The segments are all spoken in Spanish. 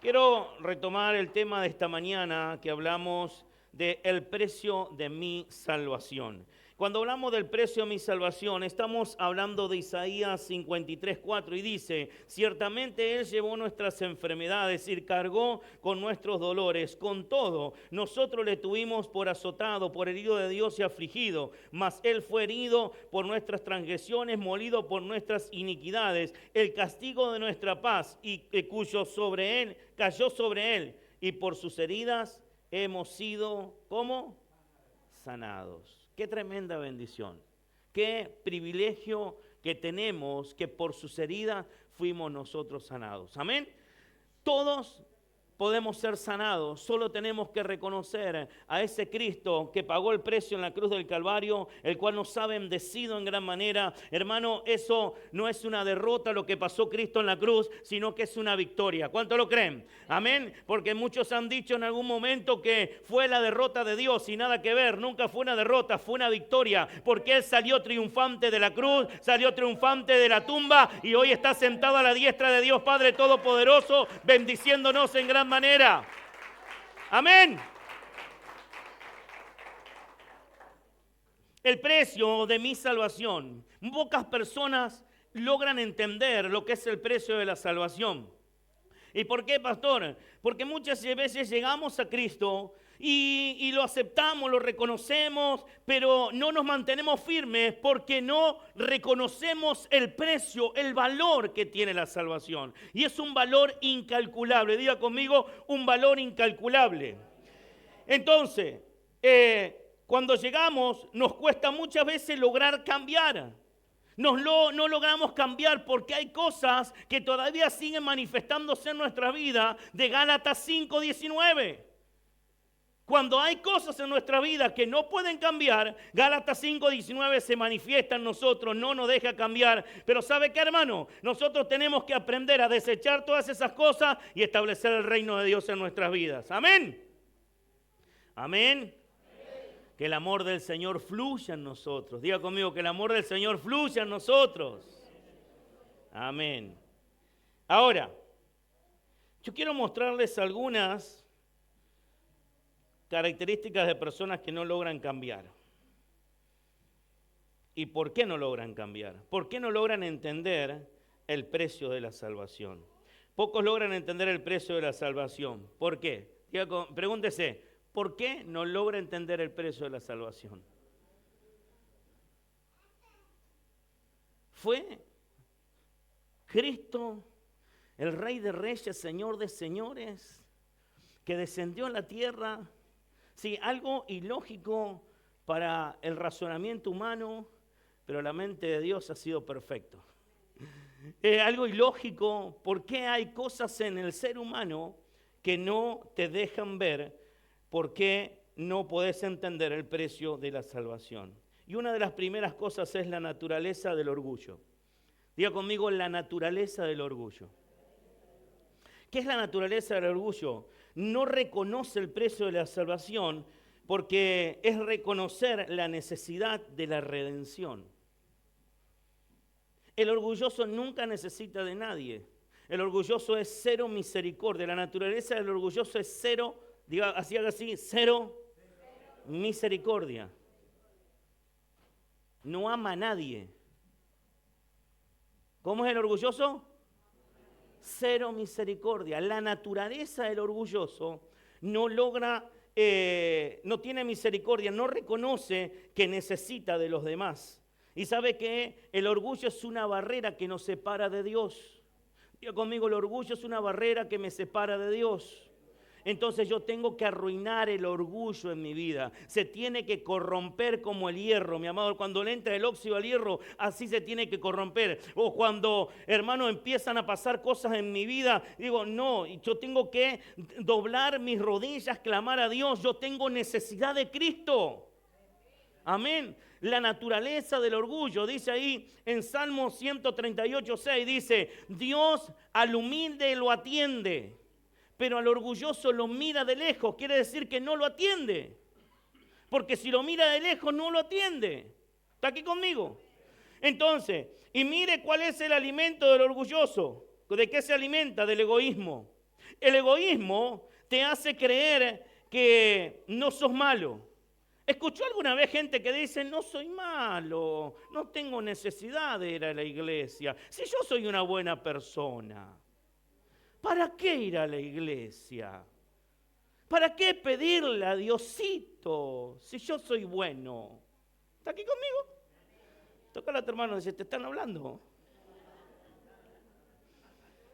Quiero retomar el tema de esta mañana que hablamos de el precio de mi salvación. Cuando hablamos del precio de mi salvación, estamos hablando de Isaías 53:4 y dice: ciertamente Él llevó nuestras enfermedades y cargó con nuestros dolores. Con todo, nosotros le tuvimos por azotado, por herido de Dios y afligido. Mas Él fue herido por nuestras transgresiones, molido por nuestras iniquidades. El castigo de nuestra paz y cuyo sobre Él cayó sobre Él. Y por sus heridas hemos sido, ¿cómo? Sanados. Qué tremenda bendición, qué privilegio que tenemos que por sus heridas fuimos nosotros sanados. Amén. Todos podemos ser sanados, solo tenemos que reconocer a ese Cristo que pagó el precio en la cruz del Calvario, el cual nos ha bendecido en gran manera. Hermano, eso no es una derrota lo que pasó Cristo en la cruz, sino que es una victoria. ¿Cuánto lo creen? Amén. Porque muchos han dicho en algún momento que fue la derrota de Dios y nada que ver. Nunca fue una derrota, fue una victoria, porque Él salió triunfante de la cruz, salió triunfante de la tumba y hoy está sentado a la diestra de Dios Padre Todopoderoso, bendiciéndonos en gran manera. Amén. El precio de mi salvación. Pocas personas logran entender lo que es el precio de la salvación. ¿Y por qué, pastor? Porque muchas veces llegamos a Cristo y lo aceptamos, lo reconocemos, pero no nos mantenemos firmes porque no reconocemos el precio, el valor que tiene la salvación. Y es un valor incalculable. Diga conmigo, un valor incalculable. Entonces, cuando llegamos, nos cuesta muchas veces lograr cambiar. No logramos cambiar porque hay cosas que todavía siguen manifestándose en nuestra vida, de Gálatas 5:19. Cuando hay cosas en nuestra vida que no pueden cambiar, Gálatas 5:19 se manifiesta en nosotros, no nos deja cambiar. Pero ¿sabe qué, hermano? Nosotros tenemos que aprender a desechar todas esas cosas y establecer el reino de Dios en nuestras vidas. Amén. Amén. Que el amor del Señor fluya en nosotros. Diga conmigo, que el amor del Señor fluya en nosotros. Amén. Ahora, yo quiero mostrarles algunas características de personas que no logran cambiar. ¿Y por qué no logran cambiar? ¿Por qué no logran entender el precio de la salvación? Pocos logran entender el precio de la salvación. ¿Por qué? Pregúntese, ¿por qué no logra entender el precio de la salvación? Fue Cristo, el Rey de Reyes, Señor de Señores, que descendió a la tierra. Sí, algo ilógico para el razonamiento humano, pero la mente de Dios ha sido perfecto. Algo ilógico, porque hay cosas en el ser humano que no te dejan ver por qué no podés entender el precio de la salvación. Y una de las primeras cosas es la naturaleza del orgullo. Diga conmigo, la naturaleza del orgullo. ¿Qué es la naturaleza del orgullo? No reconoce el precio de la salvación porque es reconocer la necesidad de la redención. El orgulloso nunca necesita de nadie. El orgulloso es cero misericordia. La naturaleza del orgulloso es cero, diga así, cero misericordia. No ama a nadie. ¿Cómo es el orgulloso? Cero misericordia. La naturaleza del orgulloso no logra, no tiene misericordia, no reconoce que necesita de los demás. Y sabe que el orgullo es una barrera que nos separa de Dios. Diga conmigo, el orgullo es una barrera que me separa de Dios. Entonces yo tengo que arruinar el orgullo en mi vida. Se tiene que corromper como el hierro, mi amado. Cuando le entra el óxido al hierro, así se tiene que corromper. O cuando, hermano, empiezan a pasar cosas en mi vida, digo, no, yo tengo que doblar mis rodillas, clamar a Dios. Yo tengo necesidad de Cristo. Amén. La naturaleza del orgullo, dice ahí en Salmo 138:6, dice: Dios al humilde lo atiende, pero al orgulloso lo mira de lejos. Quiere decir que no lo atiende. Porque si lo mira de lejos, no lo atiende. ¿Está aquí conmigo? Entonces, y mire cuál es el alimento del orgulloso. ¿De qué se alimenta? Del egoísmo. El egoísmo te hace creer que no sos malo. ¿Escuchó alguna vez gente que dice, no soy malo, no tengo necesidad de ir a la iglesia? Si yo soy una buena persona, ¿para qué ir a la iglesia? ¿Para qué pedirle a Diosito si yo soy bueno? ¿Está aquí conmigo? Tócale a tu hermano y dice, ¿te están hablando?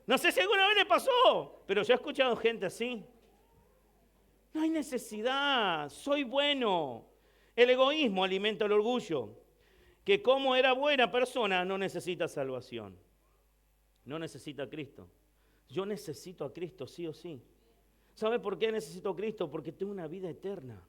No sé si alguna vez le pasó, pero yo he escuchado gente así. No hay necesidad, soy bueno. El egoísmo alimenta el orgullo, que como era buena persona no necesita salvación. No necesita a Cristo. Yo necesito a Cristo sí o sí. ¿Sabe por qué necesito a Cristo? Porque tengo una vida eterna.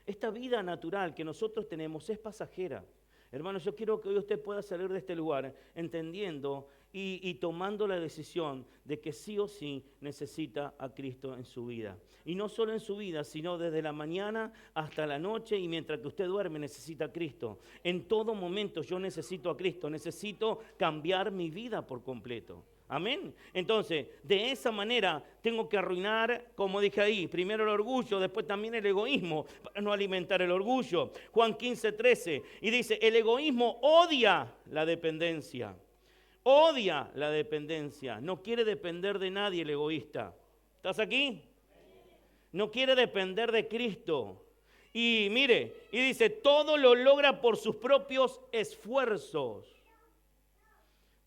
Esta vida natural que nosotros tenemos es pasajera. Hermanos, yo quiero que hoy usted pueda salir de este lugar entendiendo y tomando la decisión de que sí o sí necesita a Cristo en su vida. Y no solo en su vida, sino desde la mañana hasta la noche y mientras que usted duerme necesita a Cristo. En todo momento yo necesito a Cristo, necesito cambiar mi vida por completo. Amén. Entonces, de esa manera tengo que arruinar, como dije ahí, primero el orgullo, después también el egoísmo, para no alimentar el orgullo. Juan 15:13, y dice, el egoísmo odia la dependencia. Odia la dependencia. No quiere depender de nadie el egoísta. ¿Estás aquí? No quiere depender de Cristo. Y mire, y dice, todo lo logra por sus propios esfuerzos.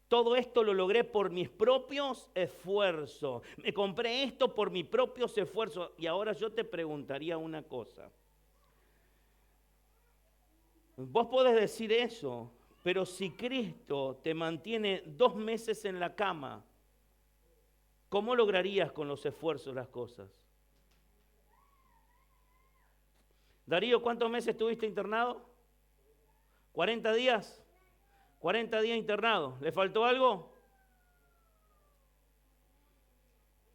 Todo esto lo logré por mis propios esfuerzos. Me compré esto por mis propios esfuerzos. Y ahora yo te preguntaría una cosa. Vos podés decir eso, pero si Cristo te mantiene 2 meses en la cama, ¿cómo lograrías con los esfuerzos las cosas? Darío, ¿cuántos meses estuviste internado? ¿40 días? 40 días internado. ¿Le faltó algo?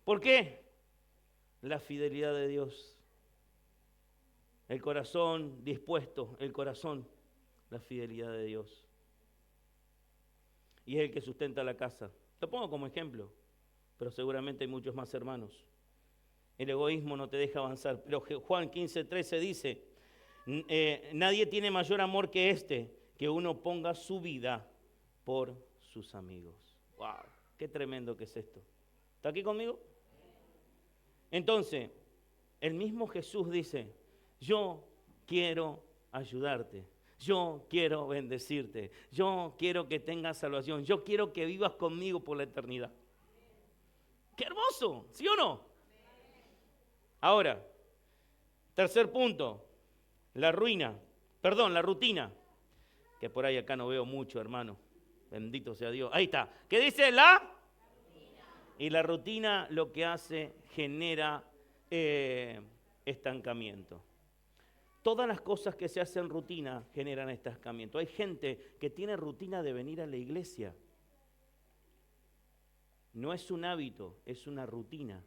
¿Por qué? La fidelidad de Dios. El corazón dispuesto, el corazón, la fidelidad de Dios. Y es el que sustenta la casa. Lo pongo como ejemplo, pero seguramente hay muchos más hermanos. El egoísmo no te deja avanzar. Pero Juan 15:13 dice, nadie tiene mayor amor que este, que uno ponga su vida por sus amigos. ¡Wow! ¡Qué tremendo que es esto! ¿Está aquí conmigo? Entonces, el mismo Jesús dice, yo quiero ayudarte, yo quiero bendecirte, yo quiero que tengas salvación, yo quiero que vivas conmigo por la eternidad. ¡Qué hermoso! ¿Sí o no? Ahora, tercer punto, la rutina, que por ahí acá no veo mucho, hermano. Bendito sea Dios. Ahí está. ¿Qué dice la? Rutina. Y la rutina lo que hace, genera estancamiento. Todas las cosas que se hacen rutina generan estancamiento. Hay gente que tiene rutina de venir a la iglesia. No es un hábito, es una rutina.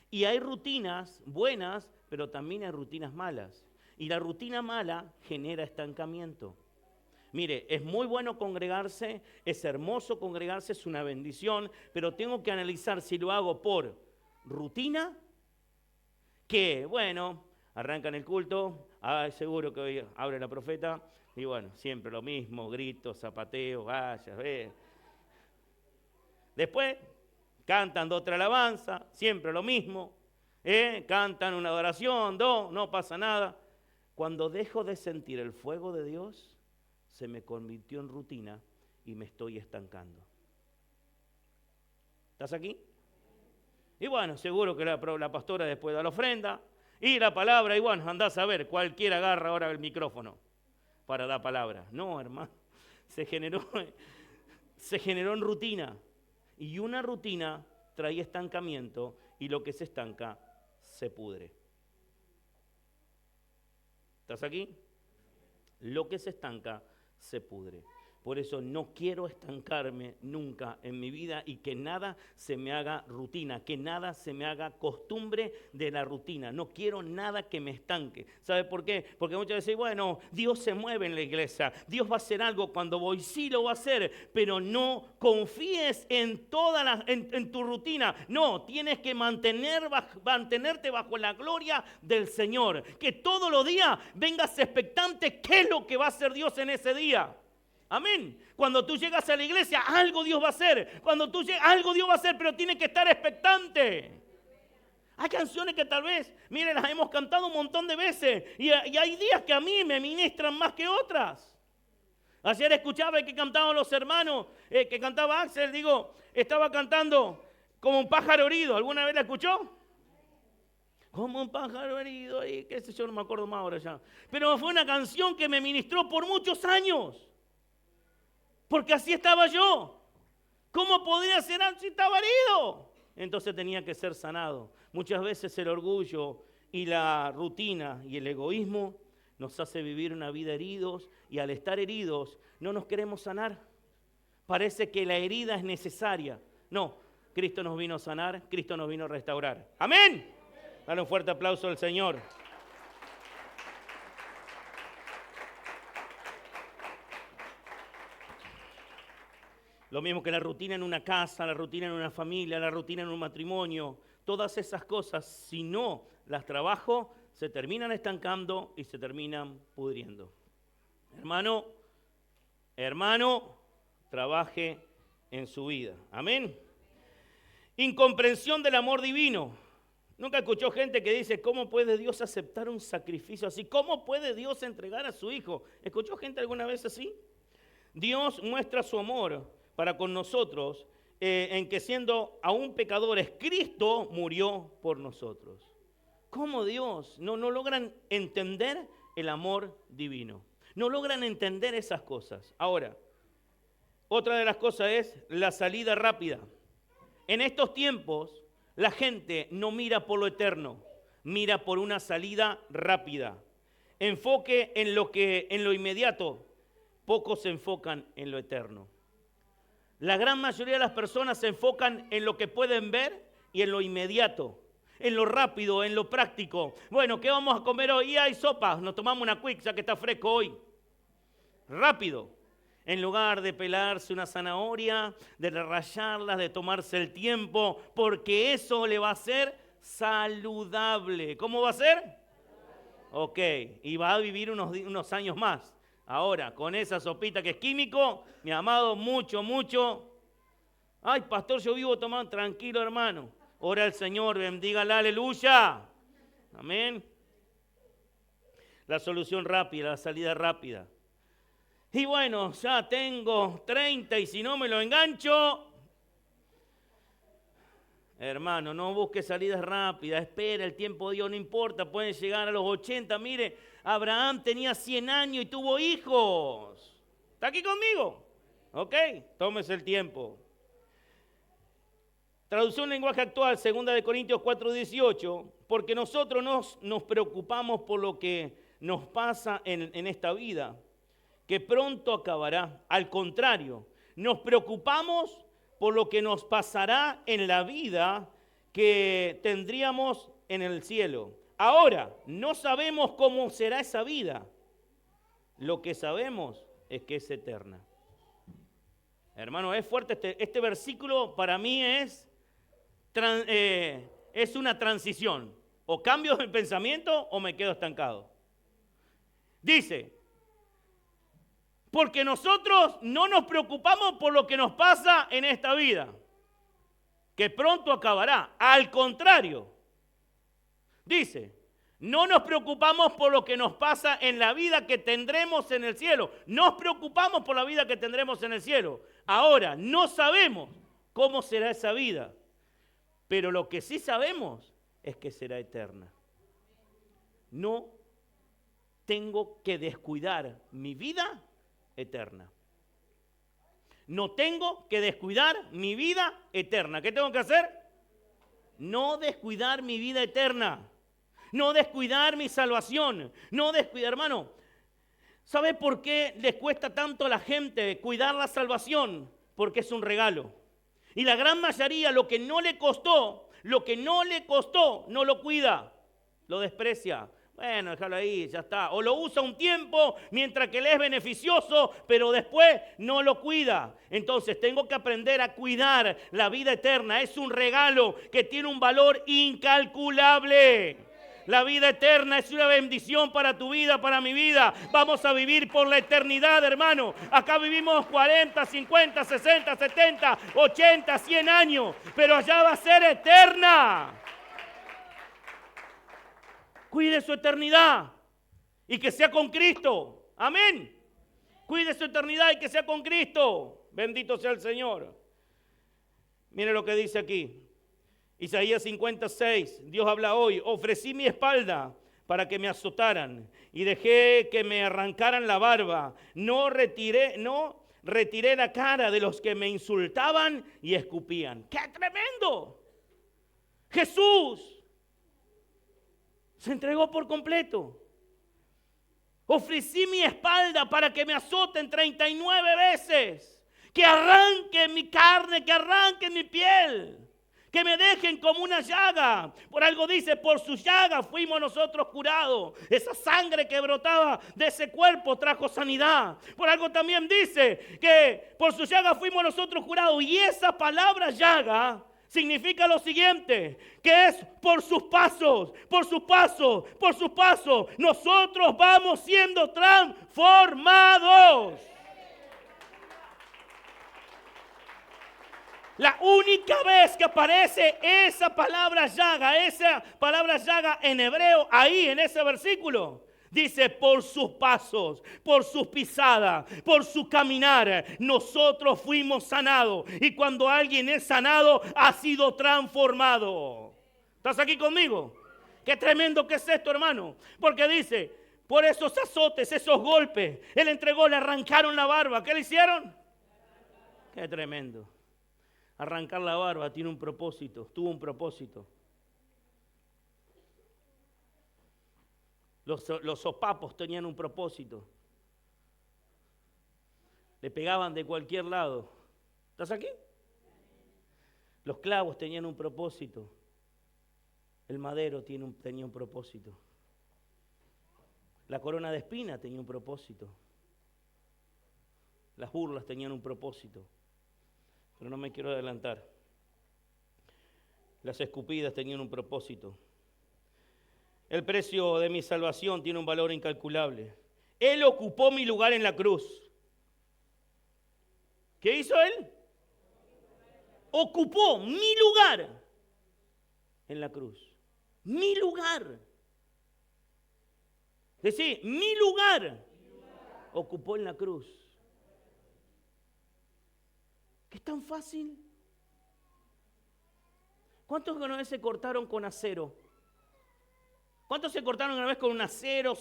Y hay rutinas buenas, pero también hay rutinas malas. Y la rutina mala genera estancamiento. Mire, es muy bueno congregarse, es hermoso congregarse, es una bendición, pero tengo que analizar si lo hago por rutina, que bueno, arrancan el culto, seguro que hoy abre la profeta, y bueno, siempre lo mismo, gritos, zapateos, gallas, Después cantan otra alabanza, siempre lo mismo, cantan una adoración, no pasa nada. Cuando dejo de sentir el fuego de Dios, se me convirtió en rutina y me estoy estancando. ¿Estás aquí? Y bueno, seguro que la pastora después da la ofrenda y la palabra, y bueno, andás a ver, cualquiera agarra ahora el micrófono para dar palabra. No, hermano, se generó en rutina. Y una rutina trae estancamiento y lo que se estanca se pudre. ¿Estás aquí? Lo que se estanca se pudre. Por eso no quiero estancarme nunca en mi vida y que nada se me haga rutina, que nada se me haga costumbre de la rutina. No quiero nada que me estanque. ¿Sabe por qué? Porque muchas veces, bueno, Dios se mueve en la iglesia, Dios va a hacer algo cuando voy, sí lo va a hacer, pero no confíes en en tu rutina. No, tienes que mantenerte bajo la gloria del Señor. Que todos los días vengas expectante qué es lo que va a hacer Dios en ese día. Amén. Cuando tú llegas a la iglesia, algo Dios va a hacer. Cuando tú llegas, algo Dios va a hacer, pero tienes que estar expectante. Hay canciones que tal vez, miren, las hemos cantado un montón de veces. Y hay días que a mí me ministran más que otras. Ayer escuchaba que cantaban los hermanos, que cantaba Axel, estaba cantando como un pájaro herido. ¿Alguna vez la escuchó? Como un pájaro herido, y qué sé yo, no me acuerdo más ahora ya. Pero fue una canción que me ministró por muchos años. Porque así estaba yo. ¿Cómo podría ser si estaba herido? Entonces tenía que ser sanado. Muchas veces el orgullo y la rutina y el egoísmo nos hace vivir una vida heridos, y al estar heridos no nos queremos sanar. Parece que la herida es necesaria. No, Cristo nos vino a sanar, Cristo nos vino a restaurar. ¡Amén! Dale un fuerte aplauso al Señor. Lo mismo que la rutina en una casa, la rutina en una familia, la rutina en un matrimonio. Todas esas cosas, si no las trabajo, se terminan estancando y se terminan pudriendo. Hermano, trabaje en su vida. Amén. Incomprensión del amor divino. Nunca escuchó gente que dice, ¿cómo puede Dios aceptar un sacrificio así? ¿Cómo puede Dios entregar a su hijo? ¿Escuchó gente alguna vez así? Dios muestra su amor para con nosotros, en que siendo aún pecadores, Cristo murió por nosotros. ¿Cómo Dios? No logran entender el amor divino. No logran entender esas cosas. Ahora, otra de las cosas es la salida rápida. En estos tiempos, la gente no mira por lo eterno, mira por una salida rápida. Enfoque en lo inmediato, pocos se enfocan en lo eterno. La gran mayoría de las personas se enfocan en lo que pueden ver y en lo inmediato, en lo rápido, en lo práctico. Bueno, ¿qué vamos a comer hoy? Y hay sopa, nos tomamos una quick, ya que está fresco hoy. Rápido. En lugar de pelarse una zanahoria, de rallarlas, de tomarse el tiempo, porque eso le va a ser saludable. ¿Cómo va a ser? Ok, y va a vivir unos años más. Ahora, con esa sopita que es químico, mi amado, mucho. Ay, pastor, yo vivo tomando, tranquilo, hermano. Ora al Señor, bendígala, aleluya. Amén. La solución rápida, la salida rápida. Y bueno, ya tengo 30 y si no me lo engancho, hermano, no busque salidas rápidas, espera, el tiempo de Dios no importa, pueden llegar a los 80. Mire, Abraham tenía 100 años y tuvo hijos. ¿Está aquí conmigo? Ok, tómese el tiempo. Traducción lenguaje actual, 2 Corintios 4:18, porque nosotros nos preocupamos por lo que nos pasa en esta vida, que pronto acabará. Al contrario, nos preocupamos por lo que nos pasará en la vida que tendríamos en el cielo. Ahora, no sabemos cómo será esa vida. Lo que sabemos es que es eterna. Hermano, es fuerte este versículo. Para mí es una transición. O cambio de pensamiento o me quedo estancado. Dice, porque nosotros no nos preocupamos por lo que nos pasa en esta vida, que pronto acabará. Al contrario, dice, no nos preocupamos por lo que nos pasa en la vida que tendremos en el cielo. Nos preocupamos por la vida que tendremos en el cielo. Ahora, no sabemos cómo será esa vida, pero lo que sí sabemos es que será eterna. No tengo que descuidar mi vida eterna. No tengo que descuidar mi vida eterna. ¿Qué tengo que hacer? No descuidar mi vida eterna. No descuidar mi salvación. No descuidar, hermano. ¿Sabe por qué les cuesta tanto a la gente cuidar la salvación? Porque es un regalo. Y la gran mayoría lo que no le costó, no lo cuida, lo desprecia. Bueno, déjalo ahí, ya está. O lo usa un tiempo mientras que le es beneficioso, pero después no lo cuida. Entonces tengo que aprender a cuidar la vida eterna. Es un regalo que tiene un valor incalculable. La vida eterna es una bendición para tu vida, para mi vida. Vamos a vivir por la eternidad, hermano. Acá vivimos 40, 50, 60, 70, 80, 100 años. Pero allá va a ser eterna. Cuide su eternidad y que sea con Cristo. Amén. Cuide su eternidad y que sea con Cristo. Bendito sea el Señor. Mire lo que dice aquí. Isaías 56, Dios habla hoy, ofrecí mi espalda para que me azotaran y dejé que me arrancaran la barba. No retiré la cara de los que me insultaban y escupían. ¡Qué tremendo! Jesús se entregó por completo. Ofrecí mi espalda para que me azoten 39 veces. Que arranquen mi carne, que arranquen mi piel. Que me dejen como una llaga. Por algo dice, por su llaga fuimos nosotros curados. Esa sangre que brotaba de ese cuerpo trajo sanidad. Por algo también dice que por su llaga fuimos nosotros curados. Y esa palabra llaga significa lo siguiente, que es por sus pasos, nosotros vamos siendo transformados. La única vez que aparece esa palabra llaga en hebreo, ahí en ese versículo, dice por sus pasos, por sus pisadas, por su caminar, nosotros fuimos sanados. Y cuando alguien es sanado, ha sido transformado. ¿Estás aquí conmigo? Qué tremendo que es esto, hermano. Porque dice, por esos azotes, esos golpes, Él entregó, le arrancaron la barba. ¿Qué le hicieron? Qué tremendo. Arrancar la barba tiene un propósito, tuvo un propósito. Los sopapos tenían un propósito. Le pegaban de cualquier lado. ¿Estás aquí? Los clavos tenían un propósito. El madero tenía un propósito. La corona de espina tenía un propósito. Las burlas tenían un propósito. Pero no me quiero adelantar. Las escupidas tenían un propósito. El precio de mi salvación tiene un valor incalculable. Él ocupó mi lugar en la cruz. ¿Qué hizo Él? Ocupó mi lugar en la cruz. Mi lugar. Es decir, mi lugar ocupó en la cruz. ¿Qué es tan fácil? ¿Cuántos una vez se cortaron con acero? ¿Cuántos se cortaron una vez con un acero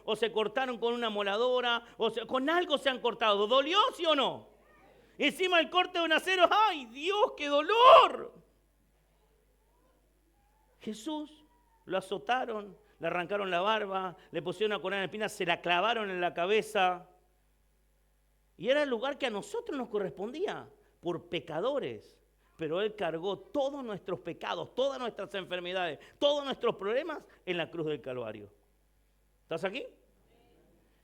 o se cortaron con una moladora? Con algo se han cortado. ¿Dolió, sí o no? Encima el corte de un acero, ¡ay Dios, qué dolor! Jesús lo azotaron, le arrancaron la barba, le pusieron una corona de espinas, se la clavaron en la cabeza. Y era el lugar que a nosotros nos correspondía, por pecadores. Pero Él cargó todos nuestros pecados, todas nuestras enfermedades, todos nuestros problemas en la cruz del Calvario. ¿Estás aquí?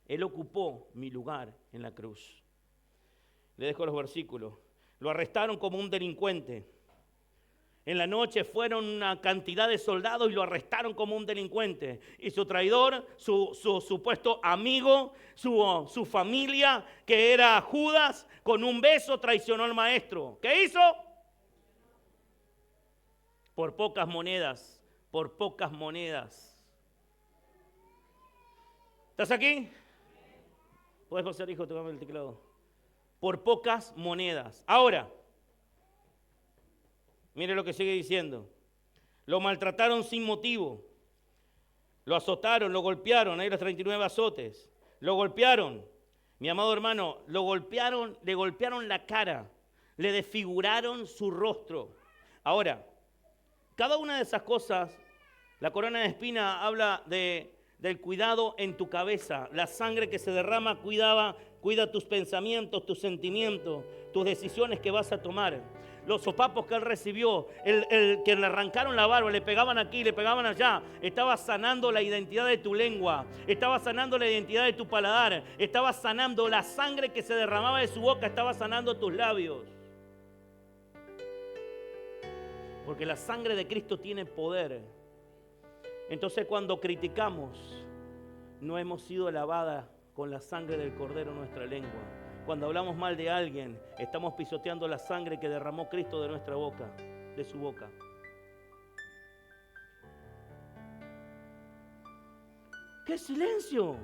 Él ocupó mi lugar en la cruz. Le dejo los versículos. Lo arrestaron como un delincuente. En la noche fueron una cantidad de soldados y lo arrestaron como un delincuente. Y su traidor, su supuesto amigo, su familia, que era Judas, con un beso traicionó al maestro. ¿Qué hizo? Por pocas monedas, por pocas monedas. ¿Estás aquí? ¿Puedes pasar, hijo? Tócame el teclado. Por pocas monedas. Ahora, mire lo que sigue diciendo. Lo maltrataron sin motivo. Lo azotaron, lo golpearon. Ahí los 39 azotes. Lo golpearon. Mi amado hermano, lo golpearon, le golpearon la cara. Le desfiguraron su rostro. Ahora, cada una de esas cosas, la corona de espina habla de del cuidado en tu cabeza. La sangre que se derrama cuida tus pensamientos, tus sentimientos, tus decisiones que vas a tomar. Los sopapos que él recibió, el que le arrancaron la barba, le pegaban aquí, le pegaban allá, estaba sanando la identidad de tu lengua, estaba sanando la identidad de tu paladar, estaba sanando la sangre que se derramaba de su boca, estaba sanando tus labios. Porque la sangre de Cristo tiene poder. Entonces cuando criticamos, no hemos sido lavadas con la sangre del Cordero nuestra lengua. Cuando hablamos mal de alguien, estamos pisoteando la sangre que derramó Cristo de nuestra boca, de su boca. ¡Qué silencio!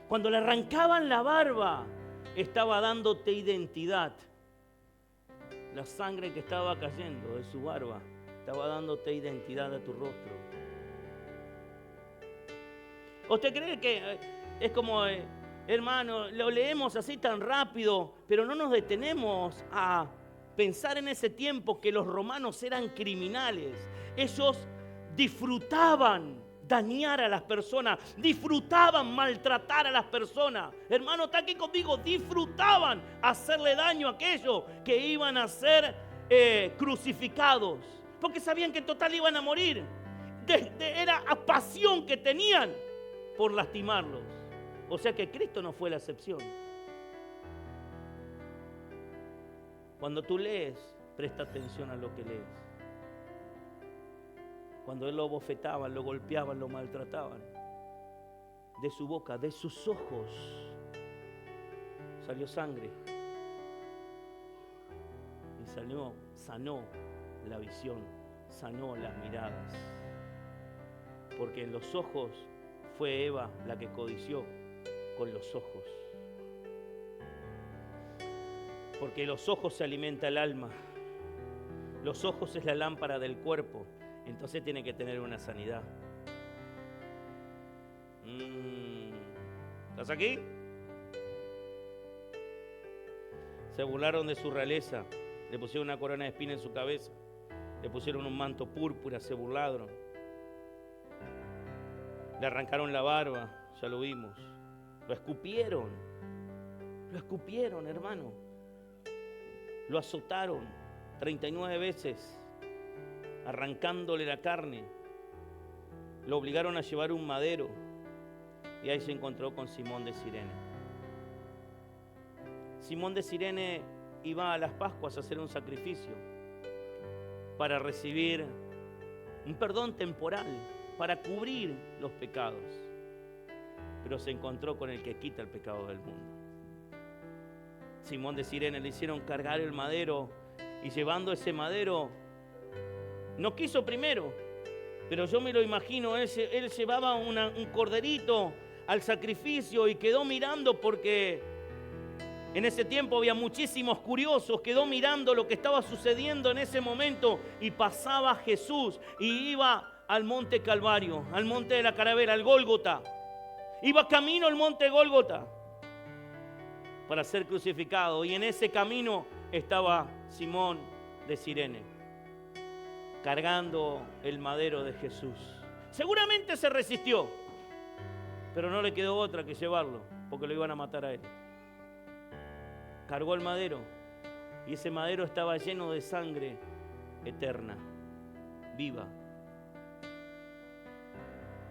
Cuando le arrancaban la barba, estaba dándote identidad. La sangre que estaba cayendo de su barba estaba dándote identidad a tu rostro. ¿Usted cree que es como, hermano, lo leemos así tan rápido, pero no nos detenemos a pensar en ese tiempo que los romanos eran criminales? Ellos disfrutaban dañar a las personas, disfrutaban maltratar a las personas. Hermano, está aquí conmigo, disfrutaban hacerle daño a aquellos que iban a ser crucificados, porque sabían que en total iban a morir. Era la pasión que tenían por lastimarlos. O sea que Cristo no fue la excepción. Cuando tú lees, presta atención a lo que lees. Cuando él lo bofetaban, lo golpeaban, lo maltrataban, de su boca, de sus ojos, salió sangre. Y sanó la visión, sanó las miradas. Porque en los ojos fue Eva la que codició con los ojos. Porque los ojos se alimenta el alma. Los ojos es la lámpara del cuerpo. Entonces tiene que tener una sanidad. ¿Estás aquí? Se burlaron de su realeza. Le pusieron una corona de espina en su cabeza. Le pusieron un manto púrpura, se burlaron. Le arrancaron la barba, ya lo vimos. Lo escupieron, hermano. Lo azotaron 39 veces, arrancándole la carne. Lo obligaron a llevar un madero y ahí se encontró con Simón de Cirene. Simón de Cirene iba a las Pascuas a hacer un sacrificio para recibir un perdón temporal, para cubrir los pecados. Pero se encontró con el que quita el pecado del mundo. Simón de Cirene le hicieron cargar el madero y llevando ese madero, no quiso primero, pero yo me lo imagino, él llevaba un corderito al sacrificio y quedó mirando porque en ese tiempo había muchísimos curiosos, quedó mirando lo que estaba sucediendo en ese momento y pasaba Jesús y iba al monte Calvario, al monte de la Calavera, al Gólgota. Iba camino al monte Gólgota para ser crucificado y en ese camino estaba Simón de Cirene cargando el madero de Jesús. Seguramente se resistió, pero no le quedó otra que llevarlo porque lo iban a matar a él. Cargó el madero y ese madero estaba lleno de sangre eterna, viva.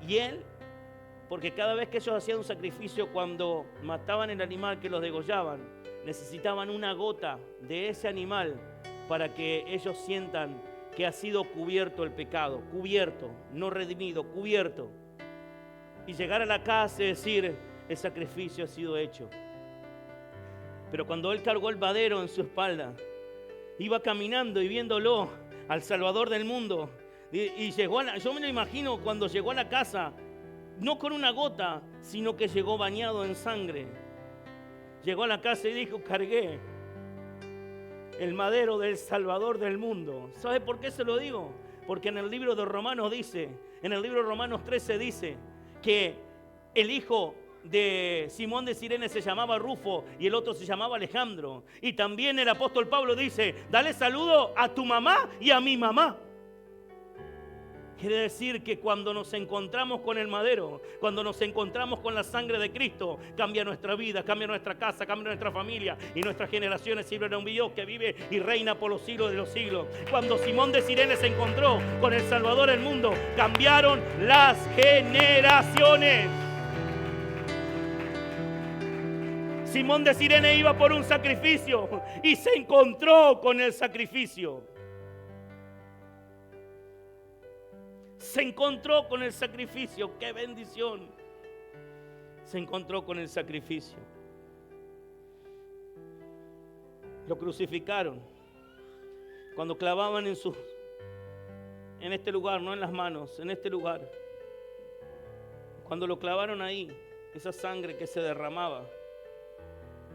Y él, porque cada vez que ellos hacían un sacrificio, cuando mataban el animal que los degollaban, necesitaban una gota de ese animal para que ellos sientan que ha sido cubierto el pecado, cubierto, no redimido, cubierto. Y llegar a la casa y decir, el sacrificio ha sido hecho. Pero cuando él cargó el madero en su espalda, iba caminando y viéndolo al Salvador del mundo, y llegó yo me lo imagino cuando llegó a la casa, no con una gota, sino que llegó bañado en sangre. Llegó a la casa y dijo, cargué el madero del Salvador del mundo. ¿Sabe por qué se lo digo? Porque en el libro de Romanos dice, en el libro de Romanos 13 dice que el hijo de Simón de Cirene se llamaba Rufo y el otro se llamaba Alejandro. Y también el apóstol Pablo dice, dale saludo a tu mamá y a mi mamá. Quiere decir que cuando nos encontramos con el madero, cuando nos encontramos con la sangre de Cristo, cambia nuestra vida, cambia nuestra casa, cambia nuestra familia y nuestras generaciones sirven a un Dios que vive y reina por los siglos de los siglos. Cuando Simón de Cirene se encontró con el Salvador del mundo, cambiaron las generaciones. Simón de Cirene iba por un sacrificio y se encontró con el sacrificio. Se encontró con el sacrificio. ¡Qué bendición! Se encontró con el sacrificio. Lo crucificaron. Cuando clavaban en este lugar, no en las manos, en este lugar. Cuando lo clavaron ahí, esa sangre que se derramaba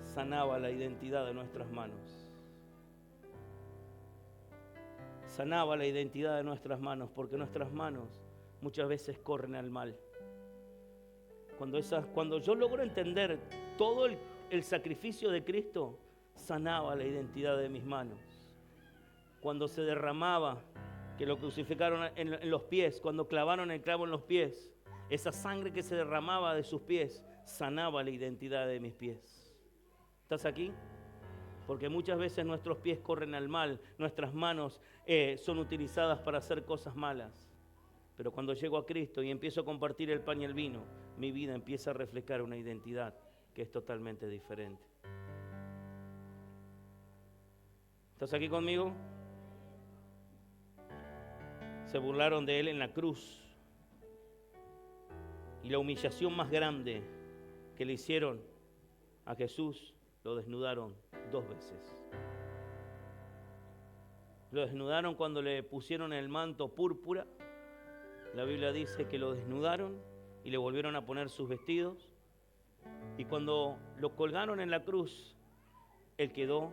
sanaba la identidad de nuestras manos. Sanaba la identidad de nuestras manos, porque nuestras manos muchas veces corren al mal. Cuando yo logro entender todo el sacrificio de Cristo, sanaba la identidad de mis manos. Cuando se derramaba, que lo crucificaron en los pies, cuando clavaron el clavo en los pies, esa sangre que se derramaba de sus pies, sanaba la identidad de mis pies. ¿Estás aquí? Porque muchas veces nuestros pies corren al mal, nuestras manos son utilizadas para hacer cosas malas. Pero cuando llego a Cristo y empiezo a compartir el pan y el vino, mi vida empieza a reflejar una identidad que es totalmente diferente. ¿Estás aquí conmigo? Se burlaron de él en la cruz. Y la humillación más grande que le hicieron a Jesús, lo desnudaron 2 veces. Lo desnudaron cuando le pusieron el manto púrpura. La Biblia dice que lo desnudaron y le volvieron a poner sus vestidos. Y cuando lo colgaron en la cruz, él quedó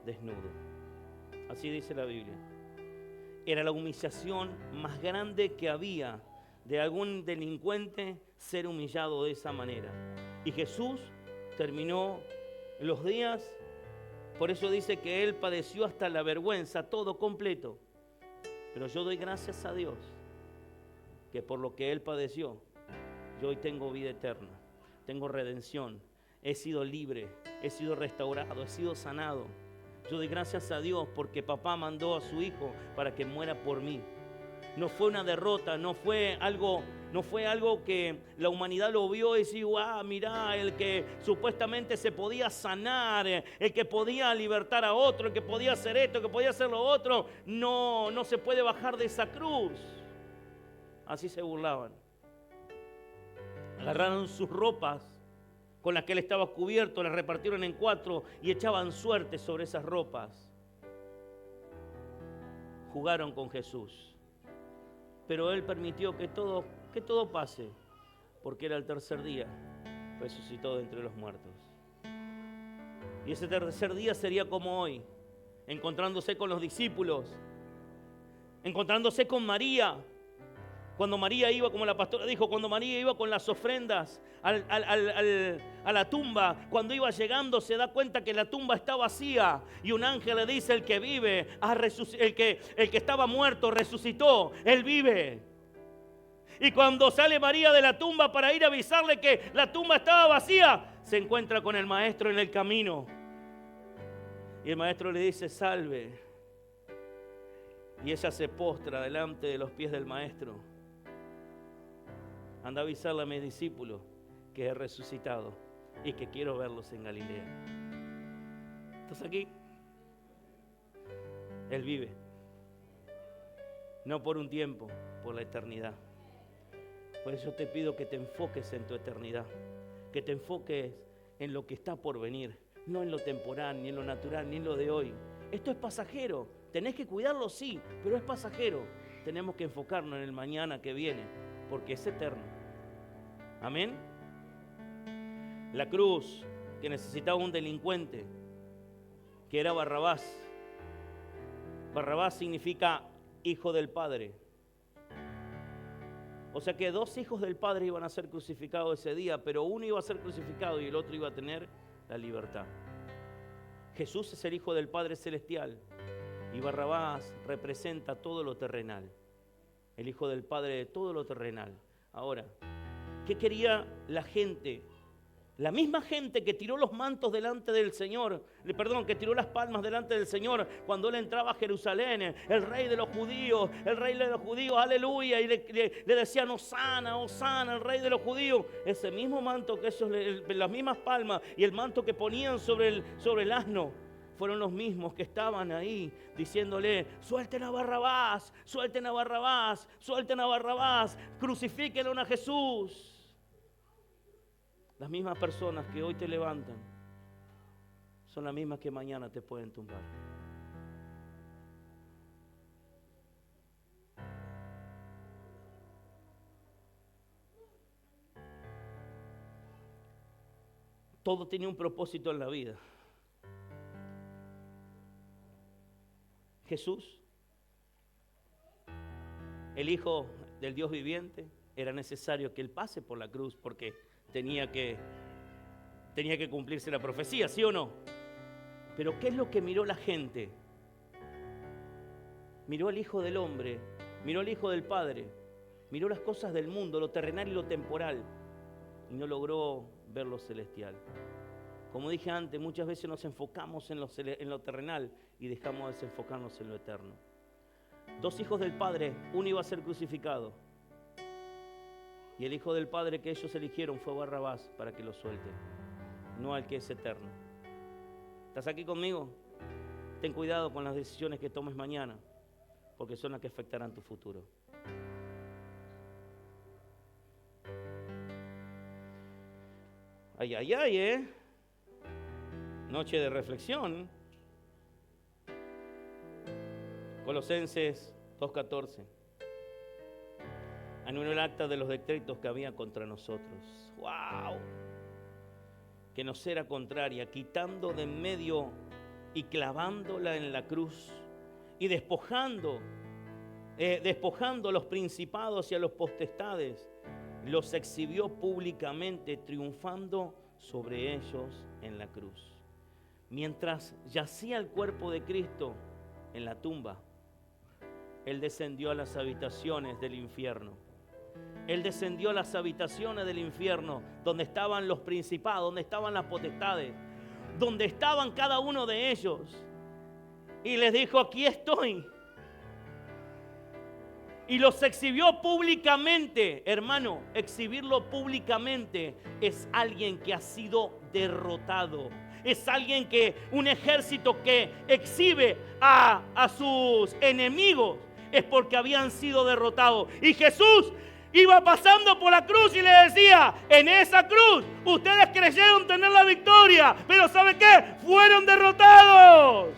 desnudo. Así dice la Biblia. Era la humillación más grande que había de algún delincuente ser humillado de esa manera. Y Jesús terminó los días, por eso dice que Él padeció hasta la vergüenza, todo completo. Pero yo doy gracias a Dios que por lo que Él padeció, yo hoy tengo vida eterna, tengo redención, he sido libre, he sido restaurado, he sido sanado. Yo doy gracias a Dios porque papá mandó a su hijo para que muera por mí. No fue una derrota, no fue algo que la humanidad lo vio y dijo, mirá, el que supuestamente se podía sanar, el que podía libertar a otro, el que podía hacer esto, el que podía hacer lo otro, no se puede bajar de esa cruz. Así se burlaban. Agarraron sus ropas con las que él estaba cubierto, las repartieron en 4 y echaban suerte sobre esas ropas. Jugaron con Jesús. Pero Él permitió que todo pase, porque era el tercer día, resucitó de entre los muertos. Y ese tercer día sería como hoy, encontrándose con los discípulos, encontrándose con María. Cuando María iba, como la pastora dijo, cuando María iba con las ofrendas a la tumba, cuando iba llegando se da cuenta que la tumba está vacía y un ángel le dice, el que vive, el que estaba muerto resucitó, él vive. Y cuando sale María de la tumba para ir a avisarle que la tumba estaba vacía, se encuentra con el maestro en el camino. Y el maestro le dice, salve. Y ella se postra delante de los pies del maestro. Anda a avisarle a mis discípulos que he resucitado y que quiero verlos en Galilea. ¿Estás aquí? Él vive. No por un tiempo, por la eternidad. Por eso te pido que te enfoques en tu eternidad. Que te enfoques en lo que está por venir. No en lo temporal, ni en lo natural, ni en lo de hoy. Esto es pasajero. Tenés que cuidarlo, sí, pero es pasajero. Tenemos que enfocarnos en el mañana que viene, porque es eterno. Amén. La cruz que necesitaba un delincuente, que era Barrabás. Barrabás significa hijo del Padre. O sea que 2 hijos del Padre iban a ser crucificados ese día, pero uno iba a ser crucificado y el otro iba a tener la libertad. Jesús es el Hijo del Padre Celestial y Barrabás representa todo lo terrenal. el Hijo del Padre de todo lo terrenal. Ahora, ¿qué quería la gente? La misma gente que tiró los mantos delante del Señor, que tiró las palmas delante del Señor cuando Él entraba a Jerusalén, el rey de los judíos, aleluya, y le decían, Hosana, Hosana, el rey de los judíos. Ese mismo manto que ellos, las mismas palmas y el manto que ponían sobre el asno, fueron los mismos que estaban ahí diciéndole, suelten a Barrabás, suelten a Barrabás, suelten a Barrabás, crucifíquenlo a Jesús. Las mismas personas que hoy te levantan son las mismas que mañana te pueden tumbar. Todo tiene un propósito en la vida. Jesús, el Hijo del Dios viviente, era necesario que Él pase por la cruz porque tenía que cumplirse la profecía, ¿sí o no? Pero ¿qué es lo que miró la gente? Miró al Hijo del Hombre, miró al Hijo del Padre, miró las cosas del mundo, lo terrenal y lo temporal, y no logró ver lo celestial. Como dije antes, muchas veces nos enfocamos en lo terrenal y dejamos de desenfocarnos en lo eterno. Dos hijos del Padre, uno iba a ser crucificado. Y el Hijo del Padre que ellos eligieron fue Barrabás para que lo suelte, no al que es eterno. ¿Estás aquí conmigo? Ten cuidado con las decisiones que tomes mañana, porque son las que afectarán tu futuro. Ay, ay, ay, Noche de reflexión. Colosenses 2:14. Anuló el acta de los decretos que había contra nosotros. ¡Wow! Que nos era contraria, quitando de en medio y clavándola en la cruz y despojando a los principados y a los potestades, los exhibió públicamente, triunfando sobre ellos en la cruz. Mientras yacía el cuerpo de Cristo en la tumba, Él descendió a las habitaciones del infierno. Él descendió a las habitaciones del infierno, donde estaban los principados, donde estaban las potestades, donde estaban cada uno de ellos. Y les dijo, aquí estoy. Y los exhibió públicamente. Hermano, exhibirlo públicamente es alguien que ha sido derrotado. Es alguien un ejército que exhibe a sus enemigos, es porque habían sido derrotados. Y Jesús iba pasando por la cruz y le decía, en esa cruz ustedes creyeron tener la victoria, pero ¿sabe qué? Fueron derrotados.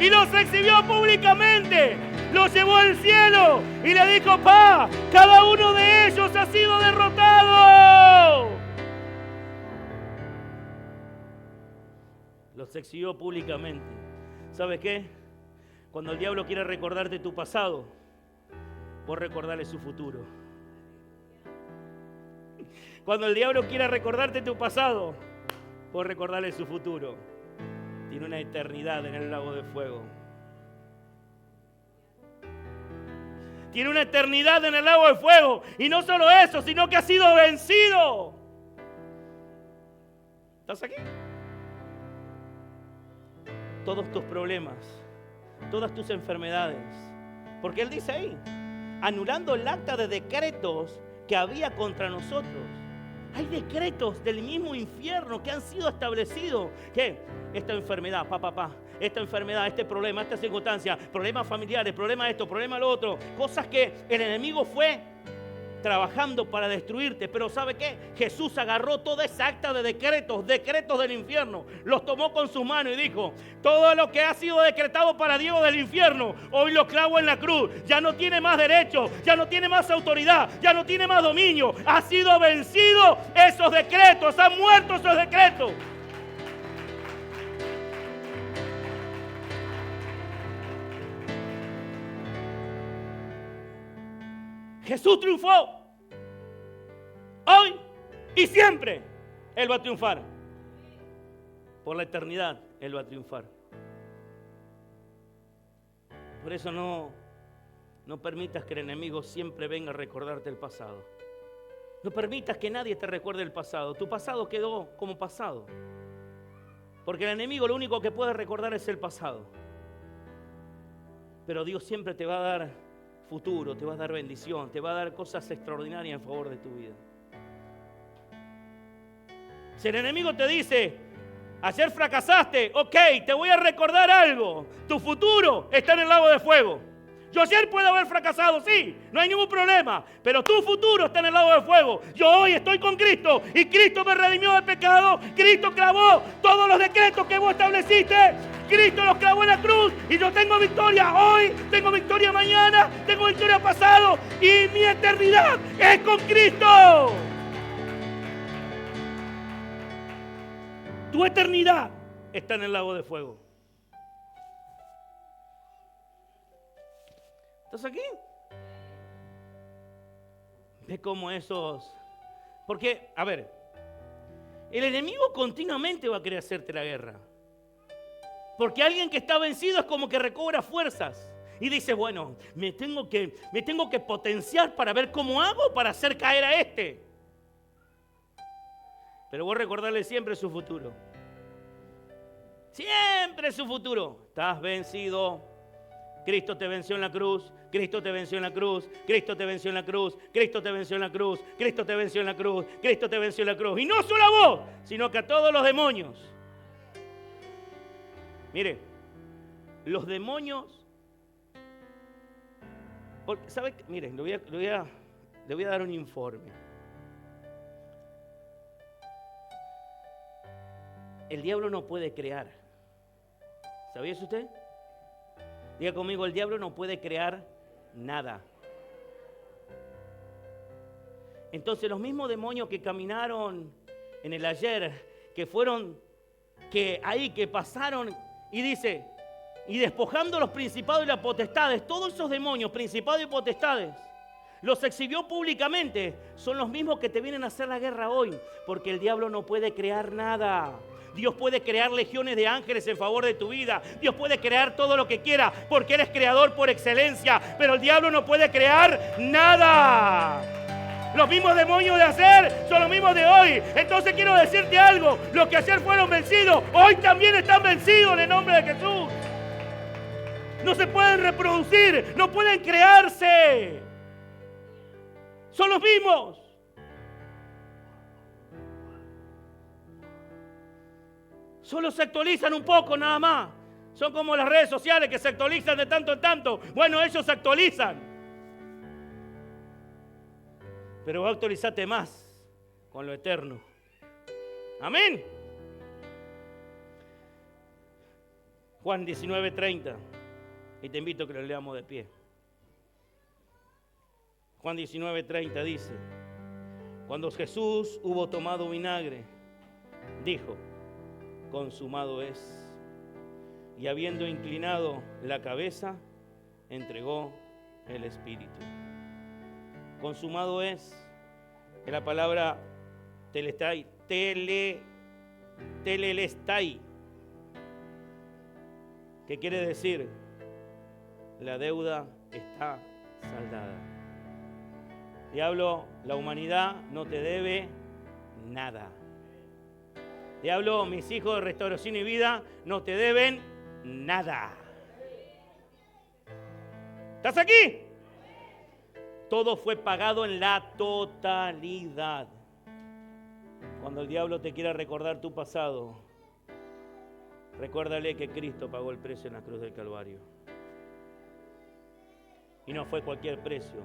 Y los exhibió públicamente, los llevó al cielo y le dijo, Pa, cada uno de ellos ha sido derrotado. Los exhibió públicamente. ¿Sabes qué? Cuando el diablo quiere recordarte tu pasado, vos recordarle su futuro. Cuando el diablo quiere recordarte tu pasado, vos recordarle su futuro. Tiene una eternidad en el lago de fuego. Tiene una eternidad en el lago de fuego. Y no solo eso, sino que ha sido vencido. ¿Estás aquí? Todos tus problemas, todas tus enfermedades. Porque Él dice ahí, anulando el acta de decretos que había contra nosotros. Hay decretos del mismo infierno que han sido establecidos. ¿Qué? Esta enfermedad, esta enfermedad, este problema, esta circunstancia, problemas familiares, problema esto, problema lo otro. Cosas que el enemigo fue trabajando para destruirte. Pero ¿sabe qué? Jesús agarró toda esa acta de decretos del infierno, los tomó con sus manos y dijo, todo lo que ha sido decretado para Dios del infierno, hoy lo clavo en la cruz. Ya no tiene más derecho, ya no tiene más autoridad, ya no tiene más dominio. Ha sido vencido esos decretos, han muerto esos decretos. Jesús triunfó. Hoy y siempre Él va a triunfar. Por la eternidad Él va a triunfar. Por eso no permitas que el enemigo siempre venga a recordarte el pasado. No permitas que nadie te recuerde el pasado. Tu pasado quedó como pasado. Porque el enemigo lo único que puede recordar es el pasado. Pero Dios siempre te va a dar futuro, te va a dar bendición, te va a dar cosas extraordinarias en favor de tu vida. Si el enemigo te dice, ayer fracasaste, ok, te voy a recordar algo. Tu futuro está en el lago de fuego. Yo ayer puedo haber fracasado, sí, no hay ningún problema, pero tu futuro está en el lago de fuego. Yo hoy estoy con Cristo y Cristo me redimió del pecado. Cristo clavó todos los decretos que vos estableciste. Cristo los clavó en la cruz y yo tengo victoria hoy, tengo victoria mañana, tengo victoria pasado y mi eternidad es con Cristo. Tu eternidad está en el lago de fuego. ¿Estás aquí? Ve cómo esos... Porque, a ver, el enemigo continuamente va a querer hacerte la guerra. Porque alguien que está vencido es como que recobra fuerzas. Y dice, bueno, me tengo que potenciar para ver cómo hago para hacer caer a este. Pero vos recordarle siempre su futuro. Siempre su futuro. Estás vencido. Cristo te venció en la cruz. Cristo te venció en la cruz. Cristo te venció en la cruz. Cristo te venció en la cruz. Cristo te venció en la cruz. Cristo te venció en la cruz. Y no solo a vos, sino que a todos los demonios. Mire, los demonios... ¿Sabe? Mire, le voy a dar un informe. El diablo no puede crear. ¿Sabía eso usted? Diga conmigo, el diablo no puede crear nada. Entonces los mismos demonios que caminaron en el ayer, que pasaron, y dice, y despojando los principados y las potestades, todos esos demonios, principados y potestades, los exhibió públicamente, son los mismos que te vienen a hacer la guerra hoy, porque el diablo no puede crear nada. Dios puede crear legiones de ángeles en favor de tu vida. Dios puede crear todo lo que quiera, porque Él es creador por excelencia. Pero el diablo no puede crear nada. Los mismos demonios de ayer son los mismos de hoy. Entonces quiero decirte algo. Los que ayer fueron vencidos, hoy también están vencidos en el nombre de Jesús. No se pueden reproducir, no pueden crearse. Son los mismos. Solo se actualizan un poco nada más. Son como las redes sociales que se actualizan de tanto en tanto. Bueno, ellos se actualizan. Pero va a actualizarte más con lo eterno. Amén. Juan 19:30. Y te invito a que lo leamos de pie. Juan 19:30 dice: cuando Jesús hubo tomado vinagre, dijo: consumado es. Y habiendo inclinado la cabeza, entregó el Espíritu. Consumado es la palabra telestai, telelestai, que quiere decir la deuda está saldada. Diablo, la humanidad no te debe nada. Diablo, mis hijos de Restauración y Vida no te deben nada. ¿Estás aquí? Todo fue pagado en la totalidad. Cuando el diablo te quiera recordar tu pasado, recuérdale que Cristo pagó el precio en la cruz del Calvario. Y no fue cualquier precio,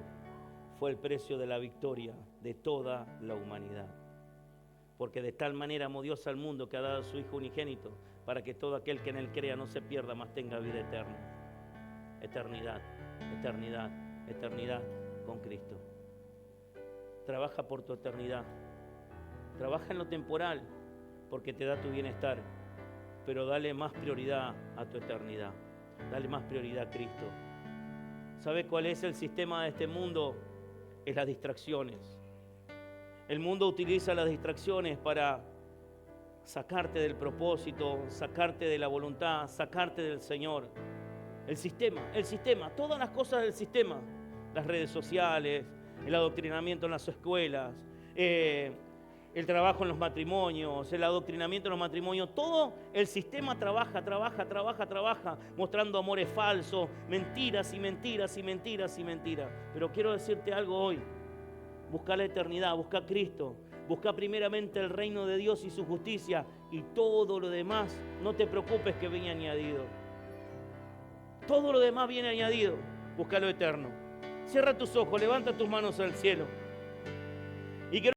fue el precio de la victoria de toda la humanidad. Porque de tal manera amó Dios al mundo que ha dado a su Hijo unigénito, para que todo aquel que en Él crea no se pierda, mas tenga vida eterna. Eternidad, eternidad, eternidad con Cristo. Trabaja por tu eternidad. Trabaja en lo temporal, porque te da tu bienestar. Pero dale más prioridad a tu eternidad. Dale más prioridad a Cristo. ¿Sabe cuál es el sistema de este mundo? Es las distracciones. El mundo utiliza las distracciones para sacarte del propósito, sacarte de la voluntad, sacarte del Señor. El sistema, todas las cosas del sistema, las redes sociales, el adoctrinamiento en las escuelas, el trabajo en los matrimonios, el adoctrinamiento en los matrimonios, todo el sistema trabaja, mostrando amores falsos, mentiras y mentiras y mentiras y mentiras. Pero quiero decirte algo hoy, busca la eternidad, busca a Cristo, busca primeramente el reino de Dios y su justicia, y todo lo demás, no te preocupes que viene añadido. Todo lo demás viene añadido. Busca lo eterno. Cierra tus ojos, levanta tus manos al cielo. Y